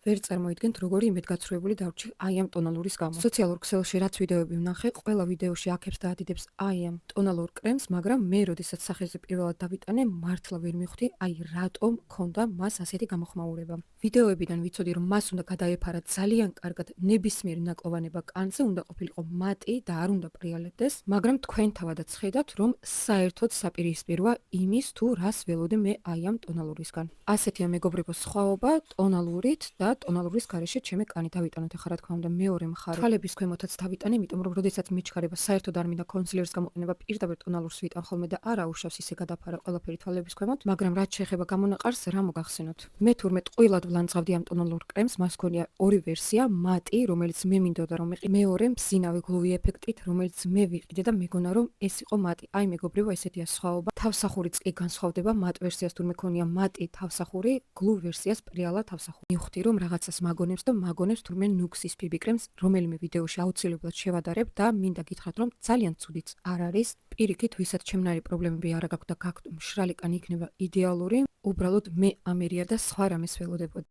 ვერ წარმოიდგენთ, როგორი იმედგაცრუებული დავრჩი აი ამ ტონალურის გამო. სოციალურ ქსელში რაც ვიდეოები ვნახე, ყველა ვიდეოში აქებს და ადიდებს აი ამ ტონალურ კრემს, მაგრამ მე როდესაც სახეზე პირველად დავიტანე, მართლა ვერ მივხვდი, აი რატომ ქონდა მას ასეთი გამოხმაურება. ვიდეოებიდან ვიცოდი, რომ მას უნდა გადაეფარა ძალიან კარგად ნებისმიერი ნაკლოვანება კანზე, უნდა ყოფილიყო მატი და არ უნდა პრიალებდეს, მაგრამ თქვენ თავადაც ხედავთ, რომ საერთოდ საპირისპიროა იმის, თუ რას ველოდე მე აი ამ ტონალურისგან. ასეთია მეგობრებო სხვაობა ტონალურით და ტონალურის გარეშე ჩემი კანი. დავიტანოთ ახლა რა თქმა უნდა მეორე მხარე. თვალების ქვემოთაც დავიტანე, იმიტომ რომ როდესაც მიჩქარება, საერთოდ არ მინდა კონსილერის გამოყენება, პირდაპირ ტონალურს ვიტან ხოლმე და არ აუშავს ისე გადაფარა ყველაფერი თვალების ქვემოთ, მაგრამ რაც შეეხება გამონაყარს, რა მოგახსენოთ. მე თურმე ტყუილად ვლანძღავდი ამ ტონალურ კრემს, მას ჰქონია ორი ვერსია, მატი, რომელიც მე მინდოდა რომ ეყიდე, მეორე მბზინავი გლუვი ეფექტით, რომელიც მე ვიყიდე და მეგონა რომ ეს იყო მატი. აი მეგობრებო, ესეთია სხვაობა. თავსახურიც კი განსხვავდება, მატ ვერსიას თურმე ქონია მატი თავსახური, გლუვ ვერსიას პრიალა თავსახური. მივხვდი რომ რაღაცას მაგონებს და მაგონებს თურმე ნუქსის BB კრემს, რომელიმე ვიდეოში აუცილებლად შევადარებ და მინდა გითხრათ რომ ძალიან ცუდიც არ არის. პირიქით, ვისაც ჩემნაირი პრობლემები არ აქვს და გაქვთ მშრალი კანი იქნება იდეალური, უბრალოდ მე ამერია და სხვა რამეს ველოდებოდი.